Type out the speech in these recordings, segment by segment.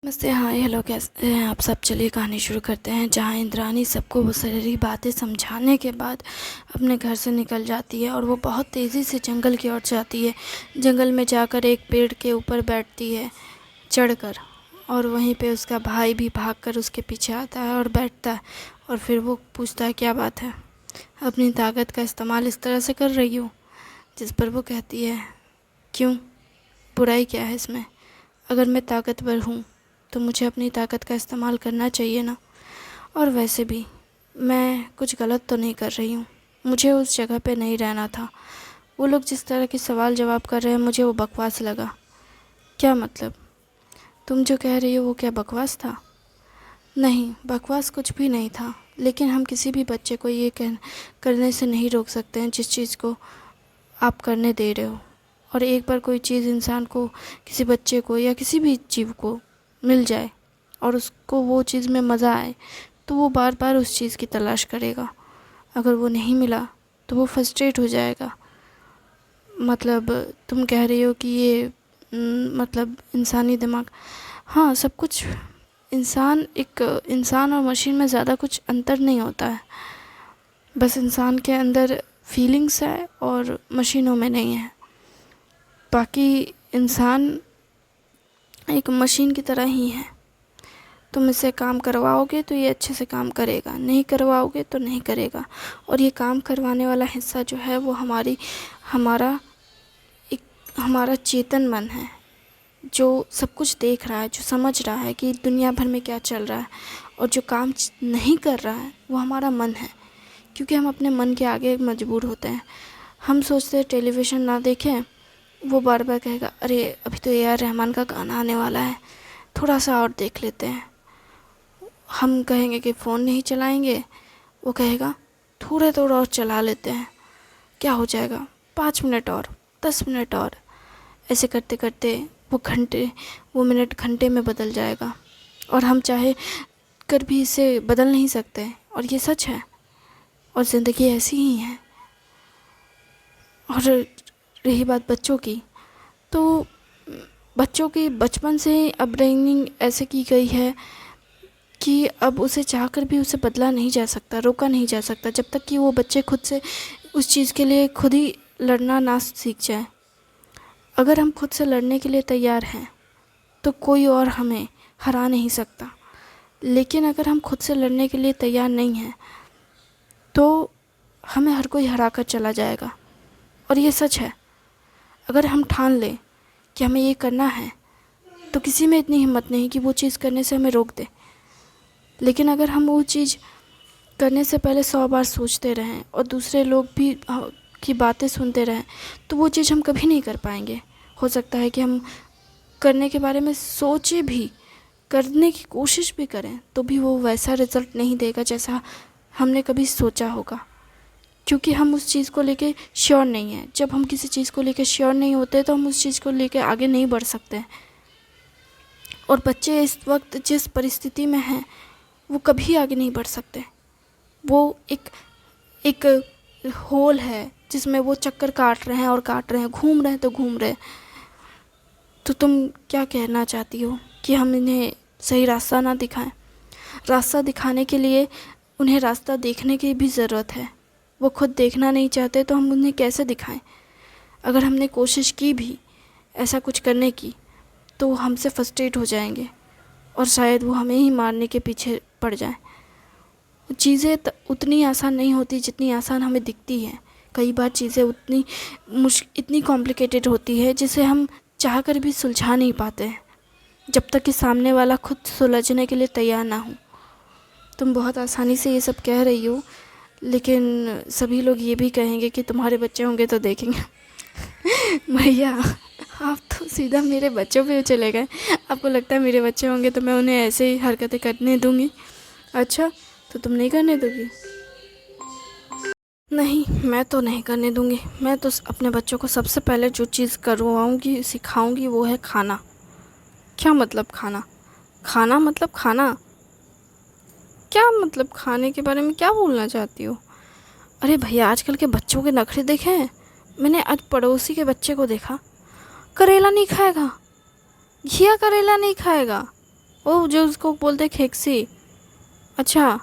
नमस्ते। हाँ, हेलो, कैसे हैं आप सब। चलिए कहानी शुरू करते हैं। जहाँ इंद्राणी सबको वो सारी बातें समझाने के बाद अपने घर से निकल जाती है और वो बहुत तेज़ी से जंगल की ओर जाती है। जंगल में जाकर एक पेड़ के ऊपर बैठती है चढ़कर, और वहीं पे उसका भाई भी भागकर उसके पीछे आता है और बैठता है। और फिर वो पूछता है, क्या बात है, अपनी ताकत का इस्तेमाल इस तरह से कर रही हो। जिस पर वो कहती है, क्यों, बुराई क्या है इसमें। अगर मैं ताकतवर हूँ तो मुझे अपनी ताकत का इस्तेमाल करना चाहिए ना। और वैसे भी मैं कुछ गलत तो नहीं कर रही हूँ। मुझे उस जगह पे नहीं रहना था। वो लोग जिस तरह के सवाल जवाब कर रहे हैं, मुझे वो बकवास लगा। क्या मतलब, तुम जो कह रही हो वो क्या बकवास था? नहीं, बकवास कुछ भी नहीं था, लेकिन हम किसी भी बच्चे को ये करने से नहीं रोक सकते हैं जिस चीज़ को आप करने दे रहे हो। और एक बार कोई चीज़ इंसान को, किसी बच्चे को या किसी भी जीव को मिल जाए और उसको वो चीज़ में मज़ा आए, तो वो बार बार उस चीज़ की तलाश करेगा। अगर वो नहीं मिला तो वो फ्रस्ट्रेट हो जाएगा। मतलब तुम कह रही हो कि ये मतलब इंसानी दिमाग, हाँ, सब कुछ इंसान और मशीन में ज़्यादा कुछ अंतर नहीं होता है। बस इंसान के अंदर फीलिंग्स है और मशीनों में नहीं है। बाकी इंसान एक मशीन की तरह ही है। तुम इसे काम करवाओगे तो ये अच्छे से काम करेगा, नहीं करवाओगे तो नहीं करेगा। और ये काम करवाने वाला हिस्सा जो है वो हमारा एक हमारा चेतन मन है, जो सब कुछ देख रहा है, जो समझ रहा है कि दुनिया भर में क्या चल रहा है। और जो काम नहीं कर रहा है वो हमारा मन है, क्योंकि हम अपने मन के आगे मजबूर होते हैं। हम सोचते हैं टेलीविज़न ना देखें, वो बार बार कहेगा, अरे अभी तो A R रहमान का गाना आने वाला है, थोड़ा सा और देख लेते हैं। हम कहेंगे कि फ़ोन नहीं चलाएंगे, वो कहेगा थोड़ा थोड़ा और चला लेते हैं, क्या हो जाएगा, 5 मिनट और, 10 मिनट और। ऐसे करते करते वो मिनट घंटे में बदल जाएगा। और हम चाहे कर भी इसे बदल नहीं सकते, और ये सच है। और ज़िंदगी ऐसी ही है। और रही बात बच्चों की, तो बच्चों की बचपन से ही अपब्रिंगिंग ऐसे की गई है कि अब उसे चाहकर भी उसे बदला नहीं जा सकता, रोका नहीं जा सकता, जब तक कि वो बच्चे खुद से उस चीज़ के लिए खुद ही लड़ना ना सीख जाए। अगर हम खुद से लड़ने के लिए तैयार हैं तो कोई और हमें हरा नहीं सकता। लेकिन अगर हम खुद से लड़ने के लिए तैयार नहीं हैं तो हमें हर कोई हरा कर चला जाएगा। और ये सच है। अगर हम ठान लें कि हमें ये करना है तो किसी में इतनी हिम्मत नहीं कि वो चीज़ करने से हमें रोक दे। लेकिन अगर हम वो चीज़ करने से पहले 100 बार सोचते रहें और दूसरे लोग भी की बातें सुनते रहें, तो वो चीज़ हम कभी नहीं कर पाएंगे। हो सकता है कि हम करने के बारे में सोचे भी, करने की कोशिश भी करें, तो भी वो वैसा रिज़ल्ट नहीं देगा जैसा हमने कभी सोचा होगा, क्योंकि हम उस चीज़ को लेके श्योर नहीं हैं। जब हम किसी चीज़ को लेके श्योर नहीं होते तो हम उस चीज़ को लेके आगे नहीं बढ़ सकते। और बच्चे इस वक्त जिस परिस्थिति में हैं वो कभी आगे नहीं बढ़ सकते। वो एक होल है जिसमें वो चक्कर काट रहे हैं और काट रहे हैं, घूम रहे हैं तो घूम रहे हैं। तो तुम क्या कहना चाहती हो कि हम इन्हें सही रास्ता ना दिखाएं? रास्ता दिखाने के लिए उन्हें रास्ता देखने की भी ज़रूरत है। वो खुद देखना नहीं चाहते तो हम उन्हें कैसे दिखाएं? अगर हमने कोशिश की भी ऐसा कुछ करने की तो वो हमसे फ्रस्ट्रेट हो जाएंगे और शायद वो हमें ही मारने के पीछे पड़ जाएं। चीज़ें उतनी आसान नहीं होती जितनी आसान हमें दिखती हैं। कई बार चीज़ें इतनी कॉम्प्लिकेटेड होती है जिसे हम चाह कर भी सुलझा नहीं पाते हैं, जब तक कि सामने वाला खुद सुलझने के लिए तैयार ना हो। तुम बहुत आसानी से ये सब कह रही हो, लेकिन सभी लोग ये भी कहेंगे कि तुम्हारे बच्चे होंगे तो देखेंगे। भैया, आप तो सीधा मेरे बच्चों पे चले गए। आपको लगता है मेरे बच्चे होंगे तो मैं उन्हें ऐसे ही हरकतें करने दूंगी? अच्छा, तो तुम नहीं करने दोगी? नहीं, मैं तो नहीं करने दूंगी। मैं तो अपने बच्चों को सबसे पहले जो चीज़ करवाऊंगी, सिखाऊंगी, वो है खाना। क्या मतलब खाना? खाना मतलब खाना? क्या मतलब, खाने के बारे में क्या बोलना चाहती हो? अरे भैया, आजकल के बच्चों के नखरे देखे हैं? मैंने आज पड़ोसी के बच्चे को देखा, करेला नहीं खाएगा, घिया करेला नहीं खाएगा। वो जो उसको बोलते खेकसी, अच्छा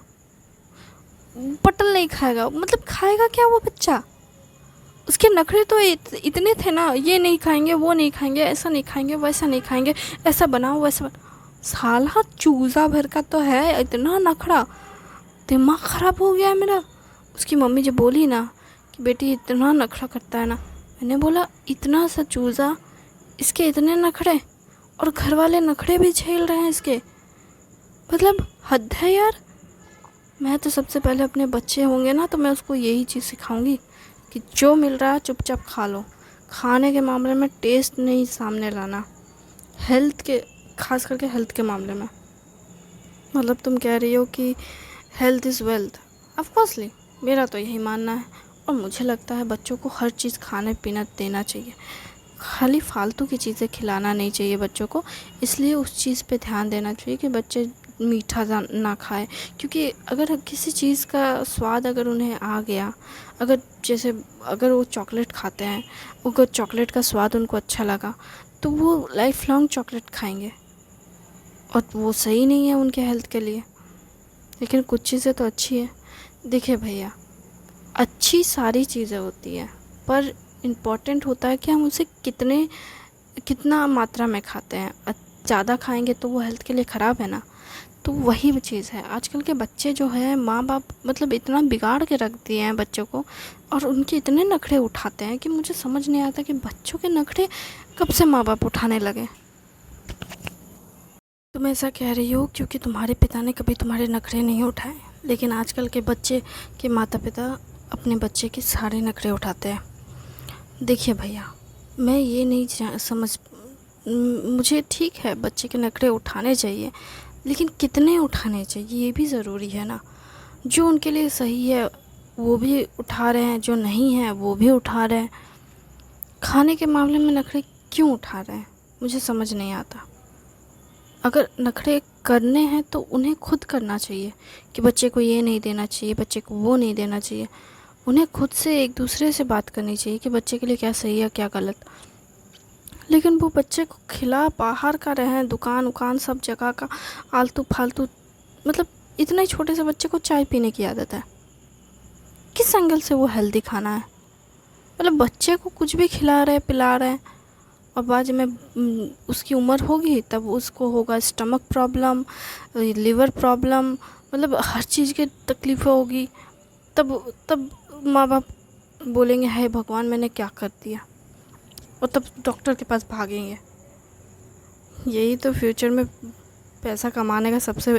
पटल नहीं खाएगा, मतलब खाएगा क्या वो बच्चा? उसके नखरे तो इतने थे ना, ये नहीं खाएंगे, वो नहीं खाएंगे, ऐसा नहीं खाएंगे, वैसा नहीं खाएंगे, ऐसा बनाओ वैसा साला चूजा भर का तो है, इतना नखरा, दिमाग ख़राब हो गया है मेरा। उसकी मम्मी जब बोली ना कि बेटी इतना नखरा करता है ना, मैंने बोला इतना सा चूज़ा, इसके इतने नखरे, और घर वाले नखरे भी झेल रहे हैं इसके, मतलब हद है यार। मैं तो सबसे पहले अपने बच्चे होंगे ना तो मैं उसको यही चीज़ सिखाऊंगी कि जो मिल रहा है चुपचाप खा लो। खाने के मामले में टेस्ट नहीं सामने लाना, हेल्थ के, खास करके हेल्थ के मामले में। मतलब तुम कह रही हो कि हेल्थ इज़ वेल्थ, ऑफकोर्सली मेरा तो यही मानना है। और मुझे लगता है बच्चों को हर चीज़ खाने पीना देना चाहिए, खाली फालतू की चीज़ें खिलाना नहीं चाहिए बच्चों को। इसलिए उस चीज़ पे ध्यान देना चाहिए कि बच्चे मीठा ना खाए, क्योंकि अगर किसी चीज़ का स्वाद अगर उन्हें आ गया, अगर जैसे अगर वो चॉकलेट खाते हैं, अगर चॉकलेट का स्वाद उनको अच्छा लगा तो वो लाइफ लॉन्ग चॉकलेट खाएंगे, और वो सही नहीं है उनके हेल्थ के लिए। लेकिन कुछ चीज़ें तो अच्छी है। देखिए भैया, अच्छी सारी चीज़ें होती हैं, पर इम्पॉर्टेंट होता है कि हम उसे कितना मात्रा में खाते हैं। ज़्यादा खाएंगे तो वो हेल्थ के लिए ख़राब है ना। तो वही चीज़ है, आजकल के बच्चे जो है माँ बाप मतलब इतना बिगाड़ के रख दिए हैं बच्चों को, और उनके इतने नखरे उठाते हैं कि मुझे समझ नहीं आता कि बच्चों के नखरे कब से माँ बाप उठाने लगे। तुम ऐसा कह रही हो क्योंकि तुम्हारे पिता ने कभी तुम्हारे नखरे नहीं उठाए, लेकिन आजकल के बच्चे के माता पिता अपने बच्चे के सारे नखरे उठाते हैं। देखिए भैया, मैं ये नहीं समझ, मुझे ठीक है बच्चे के नखरे उठाने चाहिए, लेकिन कितने उठाने चाहिए ये भी ज़रूरी है ना। जो उनके लिए सही है वो भी उठा रहे हैं, जो नहीं है वो भी उठा रहे हैं। खाने के मामले में नखरे क्यों उठा रहे हैं मुझे समझ नहीं आता। अगर नखरे करने हैं तो उन्हें खुद करना चाहिए कि बच्चे को ये नहीं देना चाहिए, बच्चे को वो नहीं देना चाहिए। उन्हें खुद से एक दूसरे से बात करनी चाहिए कि बच्चे के लिए क्या सही है क्या गलत। लेकिन वो बच्चे को खिला बाहर का रहे हैं, दुकान उकान सब जगह का आलतू फालतू, मतलब इतने छोटे से बच्चे को चाय पीने की आदत है। किस एंगल से वो हेल्दी खाना है? मतलब बच्चे को कुछ भी खिला रहे पिला रहे हैं, और बाद में उसकी उम्र होगी तब उसको होगा स्टमक प्रॉब्लम, लिवर प्रॉब्लम, मतलब हर चीज़ की तकलीफ़ें होगी। तब माँ बाप बोलेंगे हाय भगवान मैंने क्या कर दिया, और तब डॉक्टर के पास भागेंगे। यही तो फ्यूचर में पैसा कमाने का सबसे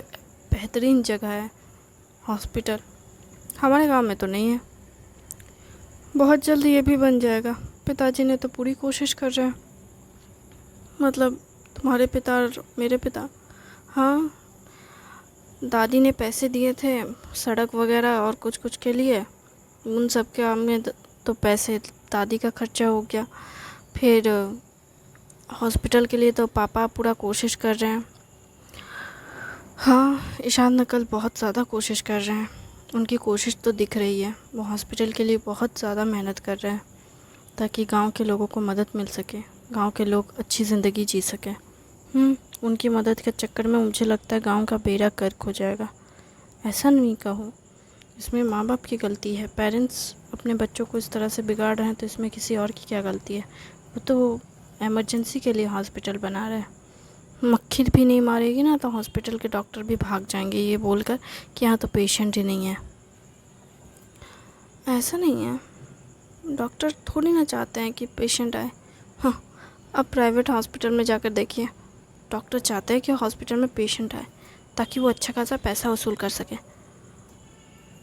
बेहतरीन जगह है, हॉस्पिटल। हमारे गांव में तो नहीं है, बहुत जल्द ये भी बन जाएगा। पिताजी ने तो पूरी कोशिश कर रहे हैं, मतलब तुम्हारे पिता और मेरे पिता। हाँ, दादी ने पैसे दिए थे सड़क वगैरह और कुछ कुछ के लिए, उन सब के में तो पैसे दादी का खर्चा हो गया। फिर हॉस्पिटल के लिए तो पापा पूरा कोशिश कर रहे हैं। हाँ, ईशान नकल बहुत ज़्यादा कोशिश कर रहे हैं, उनकी कोशिश तो दिख रही है। वो हॉस्पिटल के लिए बहुत ज़्यादा मेहनत कर रहे हैं ताकि गांव के लोगों को मदद मिल सके, गांव के लोग अच्छी ज़िंदगी जी सकें। उनकी मदद के चक्कर में मुझे लगता है गांव का बेड़ा गर्क हो जाएगा। ऐसा नहीं कहो, इसमें माँ बाप की गलती है। पेरेंट्स अपने बच्चों को इस तरह से बिगाड़ रहे हैं तो इसमें किसी और की क्या गलती है? वो तो एमरजेंसी के लिए हॉस्पिटल बना रहे हैं। मक्खी भी नहीं मारेगी ना तो हॉस्पिटल के डॉक्टर भी भाग जाएंगे ये बोलकर कि यहाँ तो पेशेंट ही नहीं है। ऐसा नहीं है, डॉक्टर थोड़ी ना चाहते हैं कि पेशेंट आए। हाँ, अब प्राइवेट हॉस्पिटल में जाकर देखिए, डॉक्टर चाहते हैं कि हॉस्पिटल में पेशेंट आए ताकि वो अच्छा खासा पैसा वसूल कर सके।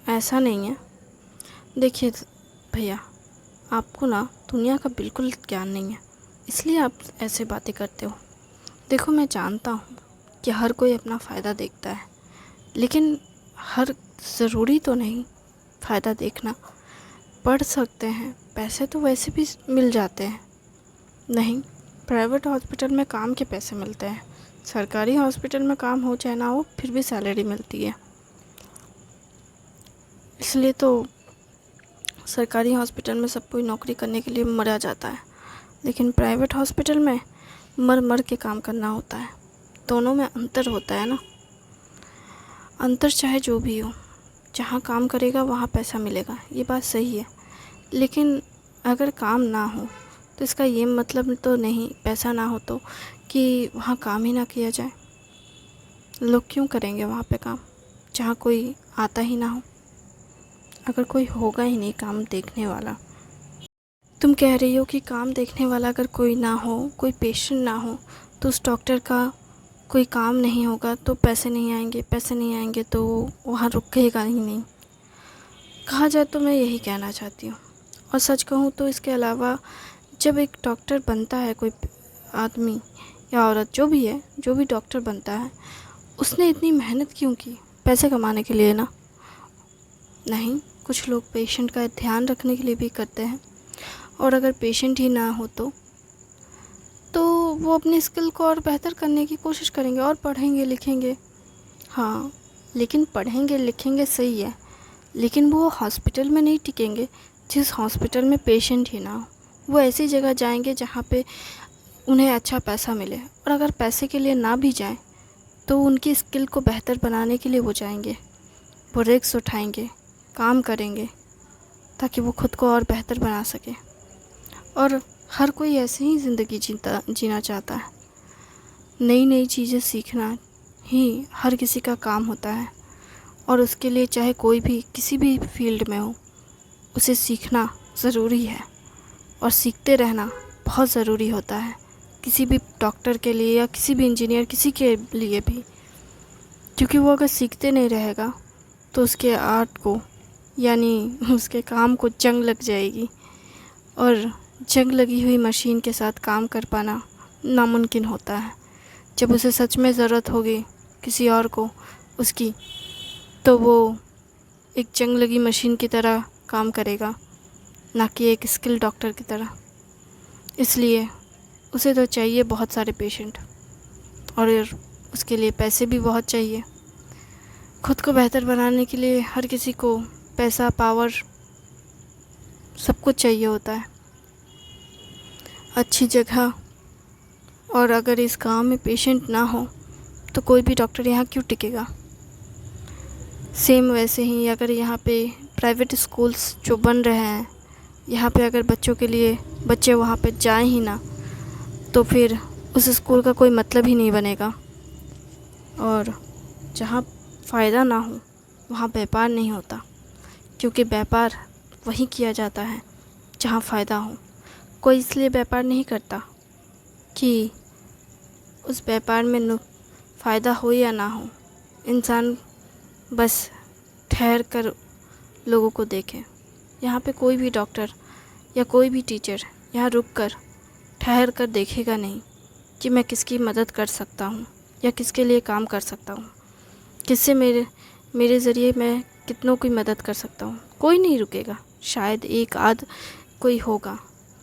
ऐसा नहीं है। देखिए भैया, आपको ना दुनिया का बिल्कुल ज्ञान नहीं है, इसलिए आप ऐसे बातें करते हो। देखो, मैं जानता हूँ कि हर कोई अपना फ़ायदा देखता है, लेकिन हर ज़रूरी तो नहीं फ़ायदा देखना। पढ़ सकते हैं, पैसे तो वैसे भी मिल जाते हैं। नहीं, प्राइवेट हॉस्पिटल में काम के पैसे मिलते हैं, सरकारी हॉस्पिटल में काम हो चाहे ना हो फिर भी सैलरी मिलती है। इसलिए तो सरकारी हॉस्पिटल में सब कोई नौकरी करने के लिए मरा जाता है, लेकिन प्राइवेट हॉस्पिटल में मर मर के काम करना होता है। दोनों में अंतर होता है ना। अंतर चाहे जो भी हो, जहाँ काम करेगा वहाँ पैसा मिलेगा, ये बात सही है। लेकिन अगर काम ना हो तो इसका ये मतलब तो नहीं, पैसा ना हो तो, कि वहाँ काम ही ना किया जाए। लोग क्यों करेंगे वहाँ पे काम जहाँ कोई आता ही ना हो, अगर कोई होगा ही नहीं काम देखने वाला। तुम कह रही हो कि काम देखने वाला अगर कोई ना हो, कोई पेशेंट ना हो, तो उस डॉक्टर का कोई काम नहीं होगा, तो पैसे नहीं आएंगे, पैसे नहीं आएंगे तो वहाँ रुकेगा ही नहीं। कहा जाए तो मैं यही कहना चाहती हूँ। और सच कहूँ तो इसके अलावा जब एक डॉक्टर बनता है, कोई आदमी या औरत जो भी है, जो भी डॉक्टर बनता है, उसने इतनी मेहनत क्यों की? पैसे कमाने के लिए ना? नहीं, कुछ लोग पेशेंट का ध्यान रखने के लिए भी करते हैं। और अगर पेशेंट ही ना हो तो वो अपनी स्किल को और बेहतर करने की कोशिश करेंगे और पढ़ेंगे लिखेंगे। हाँ, लेकिन पढ़ेंगे लिखेंगे सही है, लेकिन वो हॉस्पिटल में नहीं टिकेंगे जिस हॉस्पिटल में पेशेंट ही ना हो। वो ऐसी जगह जाएंगे जहाँ पे उन्हें अच्छा पैसा मिले, और अगर पैसे के लिए ना भी जाएं तो उनकी स्किल को बेहतर बनाने के लिए वो जाएंगे, वो रिस्क उठाएंगे, काम करेंगे ताकि वो खुद को और बेहतर बना सके। और हर कोई ऐसे ही ज़िंदगी जीना चाहता है। नई नई चीज़ें सीखना ही हर किसी का काम होता है, और उसके लिए चाहे कोई भी किसी भी फील्ड में हो, उसे सीखना ज़रूरी है और सीखते रहना बहुत ज़रूरी होता है, किसी भी डॉक्टर के लिए या किसी भी इंजीनियर, किसी के लिए भी। क्योंकि वो अगर सीखते नहीं रहेगा तो उसके आर्ट को, यानी उसके काम को जंग लग जाएगी, और जंग लगी हुई मशीन के साथ काम कर पाना नामुमकिन होता है। जब उसे सच में ज़रूरत होगी किसी और को उसकी, तो वो एक जंग लगी मशीन की तरह काम करेगा, ना कि एक स्किल डॉक्टर की तरह। इसलिए उसे तो चाहिए बहुत सारे पेशेंट, और उसके लिए पैसे भी बहुत चाहिए। खुद को बेहतर बनाने के लिए हर किसी को पैसा, पावर, सब कुछ चाहिए होता है, अच्छी जगह। और अगर इस गांव में पेशेंट ना हो तो कोई भी डॉक्टर यहाँ क्यों टिकेगा? सेम वैसे ही अगर यहाँ पे प्राइवेट स्कूल्स जो बन रहे हैं, यहाँ पे अगर बच्चों के लिए बच्चे वहाँ पे जाएं ही ना, तो फिर उस स्कूल का कोई मतलब ही नहीं बनेगा। और जहाँ फ़ायदा ना हो वहाँ व्यापार नहीं होता, क्योंकि व्यापार वहीं किया जाता है जहाँ फ़ायदा हो। कोई इसलिए व्यापार नहीं करता कि उस व्यापार में फ़ायदा हो या ना हो, इंसान बस ठहर कर लोगों को देखे। यहाँ पे कोई भी डॉक्टर या कोई भी टीचर यहाँ रुक कर ठहर कर देखेगा नहीं कि मैं किसकी मदद कर सकता हूँ या किसके लिए काम कर सकता हूँ, किससे मेरे ज़रिए मैं कितनों की मदद कर सकता हूँ। कोई नहीं रुकेगा। शायद एक आध कोई होगा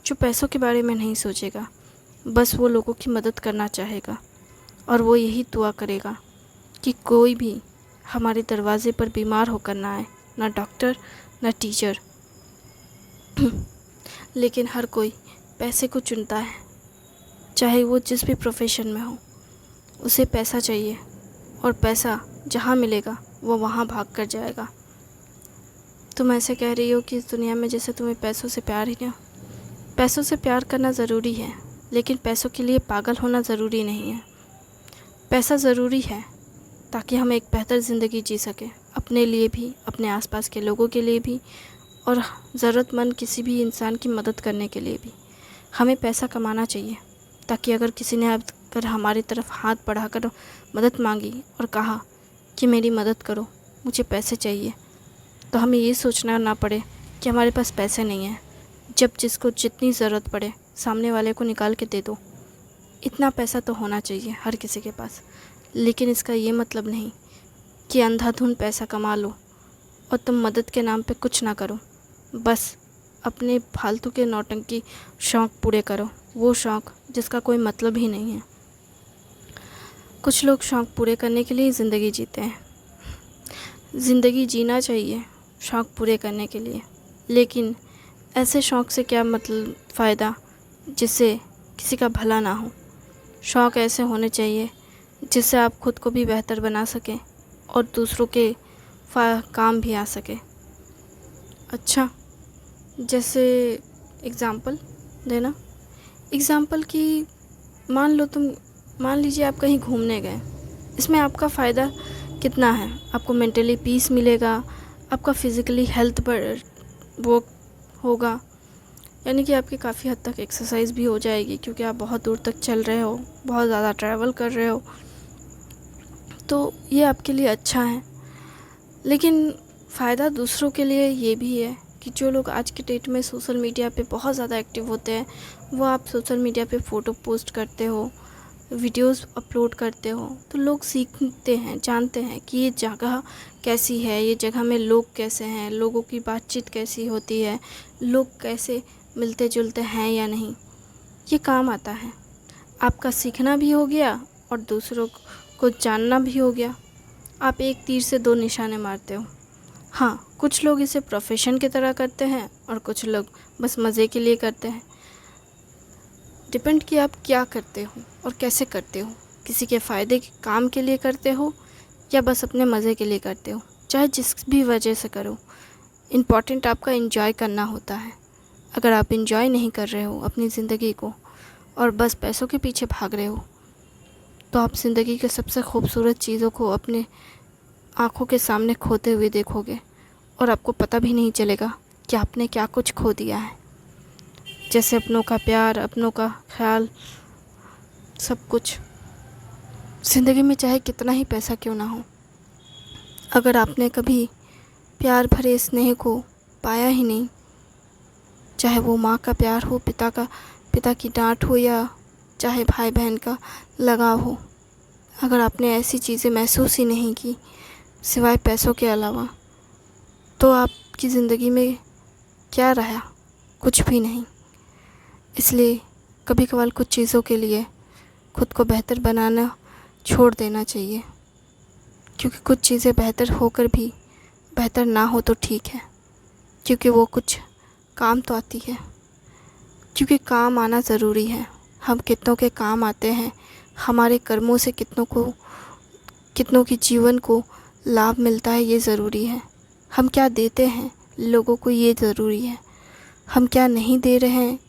जो पैसों के बारे में नहीं सोचेगा, बस वो लोगों की मदद करना चाहेगा, और वो यही दुआ करेगा कि कोई भी हमारे दरवाज़े पर बीमार होकर ना आए, ना डॉक्टर ना टीचर। लेकिन हर कोई पैसे को चुनता है, चाहे वो जिस भी प्रोफेशन में हो, उसे पैसा चाहिए, और पैसा जहाँ मिलेगा वो वहाँ भाग कर जाएगा। तुम ऐसे कह रही हो कि इस दुनिया में जैसे तुम्हें पैसों से प्यार ही नहीं। पैसों से प्यार करना ज़रूरी है, लेकिन पैसों के लिए पागल होना ज़रूरी नहीं है। पैसा ज़रूरी है ताकि हम एक बेहतर ज़िंदगी जी सकें, अपने लिए भी, अपने आसपास के लोगों के लिए भी, और ज़रूरतमंद किसी भी इंसान की मदद करने के लिए भी हमें पैसा कमाना चाहिए, ताकि अगर किसी ने अगर हमारी तरफ हाथ बढ़ाकर मदद मांगी और कहा कि मेरी मदद करो, मुझे पैसे चाहिए, तो हमें ये सोचना ना पड़े कि हमारे पास पैसे नहीं हैं। जब जिसको जितनी ज़रूरत पड़े सामने वाले को निकाल के दे दो। इतना पैसा तो होना चाहिए हर किसी के पास, लेकिन इसका ये मतलब नहीं कि अंधाधुंध पैसा कमा लो और तुम मदद के नाम पे कुछ ना करो, बस अपने फालतू के नौटंकी शौक़ पूरे करो, वो शौक़ जिसका कोई मतलब ही नहीं है। कुछ लोग शौक़ पूरे करने के लिए ज़िंदगी जीते हैं। ज़िंदगी जीना चाहिए शौक़ पूरे करने के लिए, लेकिन ऐसे शौक़ से क्या मतलब फ़ायदा जिससे किसी का भला ना हो। शौक़ ऐसे होने चाहिए जिससे आप खुद को भी बेहतर बना सकें और दूसरों के काम भी आ सके। अच्छा, जैसे एग्ज़ाम्पल देना, एग्ज़ाम्पल कि मान लीजिए आप कहीं घूमने गए। इसमें आपका फ़ायदा कितना है? आपको मेंटली पीस मिलेगा, आपका फ़िज़िकली हेल्थ पर वो होगा, यानी कि आपकी काफ़ी हद तक एक्सरसाइज भी हो जाएगी, क्योंकि आप बहुत दूर तक चल रहे हो, बहुत ज़्यादा ट्रैवल कर रहे हो, तो ये आपके लिए अच्छा है। लेकिन फ़ायदा दूसरों के लिए ये भी है कि जो लोग आज के डेट में सोशल मीडिया पे बहुत ज़्यादा एक्टिव होते हैं, वो आप सोशल मीडिया पे फ़ोटो पोस्ट करते हो, वीडियोस अपलोड करते हो, तो लोग सीखते हैं, जानते हैं कि ये जगह कैसी है, ये जगह में लोग कैसे हैं, लोगों की बातचीत कैसी होती है, लोग कैसे मिलते जुलते हैं या नहीं। ये काम आता है। आपका सीखना भी हो गया और दूसरों को जानना भी हो गया। आप एक तीर से दो निशाने मारते हो। हाँ, कुछ लोग इसे प्रोफेशन की तरह करते हैं और कुछ लोग बस मज़े के लिए करते हैं। डिपेंड कि आप क्या करते हो और कैसे करते हो। किसी के फ़ायदे के काम के लिए करते हो या बस अपने मज़े के लिए करते हो। चाहे जिस भी वजह से करो, इम्पॉर्टेंट आपका एंजॉय करना होता है। अगर आप एंजॉय नहीं कर रहे हो अपनी ज़िंदगी को और बस पैसों के पीछे भाग रहे हो, तो आप ज़िंदगी के सबसे खूबसूरत चीज़ों को अपने आँखों के सामने खोते हुए देखोगे और आपको पता भी नहीं चलेगा कि आपने क्या कुछ खो दिया है। जैसे अपनों का प्यार, अपनों का ख्याल, सब कुछ। ज़िंदगी में चाहे कितना ही पैसा क्यों ना हो, अगर आपने कभी प्यार भरे स्नेह को पाया ही नहीं, चाहे वो माँ का प्यार हो, पिता की डांट हो, या चाहे भाई बहन का लगाव हो, अगर आपने ऐसी चीज़ें महसूस ही नहीं की सिवाय पैसों के अलावा, तो आपकी ज़िंदगी में क्या रहा? कुछ भी नहीं। इसलिए कभी कभार कुछ चीज़ों के लिए खुद को बेहतर बनाना छोड़ देना चाहिए, क्योंकि कुछ चीज़ें बेहतर होकर भी बेहतर ना हो तो ठीक है, क्योंकि वो कुछ काम तो आती है, क्योंकि काम आना ज़रूरी है। हम कितनों के काम आते हैं, हमारे कर्मों से कितनों की जीवन को लाभ मिलता है, ये ज़रूरी है। हम क्या देते हैं लोगों को, ये ज़रूरी है। हम क्या नहीं दे रहे हैं,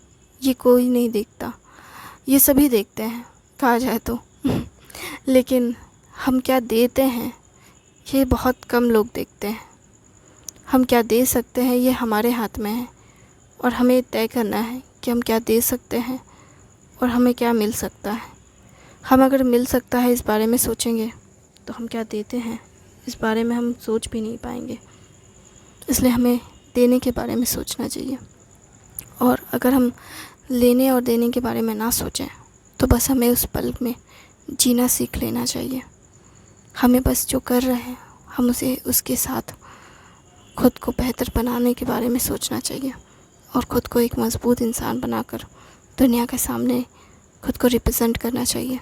ये कोई नहीं देखता, ये सभी देखते हैं कहा जाए तो लेकिन हम क्या देते हैं, ये बहुत कम लोग देखते हैं। हम क्या दे सकते हैं, ये हमारे हाथ में है, और हमें तय करना है कि हम क्या दे सकते हैं और हमें क्या मिल सकता है। हम अगर मिल सकता है इस बारे में सोचेंगे, तो हम क्या देते हैं इस बारे में हम सोच भी नहीं पाएंगे। इसलिए हमें देने के बारे में सोचना चाहिए, और अगर हम लेने और देने के बारे में ना सोचें, तो बस हमें उस पल में जीना सीख लेना चाहिए। हमें बस जो कर रहे हैं, हम उसके साथ खुद को बेहतर बनाने के बारे में सोचना चाहिए, और ख़ुद को एक मज़बूत इंसान बनाकर दुनिया के सामने खुद को रिप्रेजेंट करना चाहिए,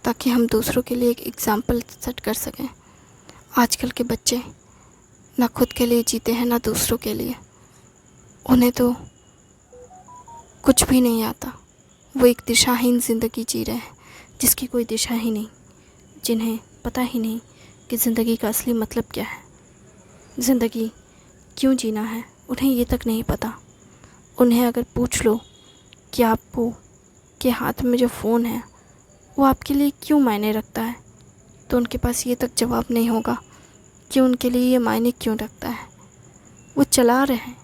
ताकि हम दूसरों के लिए एक एग्ज़ाम्पल सेट कर सकें। आजकल के बच्चे ना खुद के लिए जीते हैं, ना दूसरों के लिए। उन्हें तो कुछ भी नहीं आता। वो एक दिशाहीन ज़िंदगी जी रहे हैं, जिसकी कोई दिशा ही नहीं, जिन्हें पता ही नहीं कि ज़िंदगी का असली मतलब क्या है, ज़िंदगी क्यों जीना है, उन्हें ये तक नहीं पता। उन्हें अगर पूछ लो कि आपको के हाथ में जो फ़ोन है वो आपके लिए क्यों मायने रखता है, तो उनके पास ये तक जवाब नहीं होगा कि उनके लिए ये मायने क्यों रखता है। वो चला रहे हैं,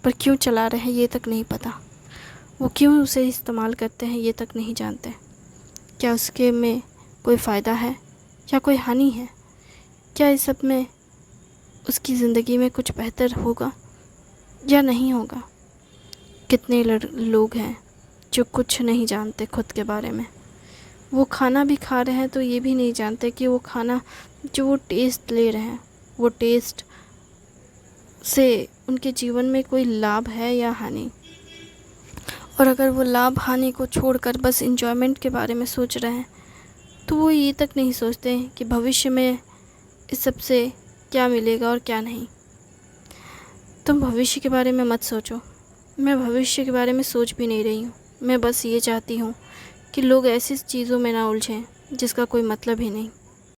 पर क्यों चला रहे हैं ये तक नहीं पता। वो क्यों उसे इस्तेमाल करते हैं ये तक नहीं जानते। क्या उसके में कोई फ़ायदा है या कोई हानि है? क्या इस सब में उसकी ज़िंदगी में कुछ बेहतर होगा या नहीं होगा? कितने लोग हैं जो कुछ नहीं जानते खुद के बारे में। वो खाना भी खा रहे हैं तो ये भी नहीं जानते कि वो खाना जो वो टेस्ट ले रहे हैं, वो टेस्ट से उनके जीवन में कोई लाभ है या हानि। और अगर वो लाभ हानि को छोड़कर बस एंजॉयमेंट के बारे में सोच रहे हैं, तो वो ये तक नहीं सोचते कि भविष्य में इस सब से क्या मिलेगा और क्या नहीं। तुम भविष्य के बारे में मत सोचो। मैं भविष्य के बारे में सोच भी नहीं रही हूँ। मैं बस ये चाहती हूँ कि लोग ऐसी चीज़ों में ना उलझें जिसका कोई मतलब ही नहीं।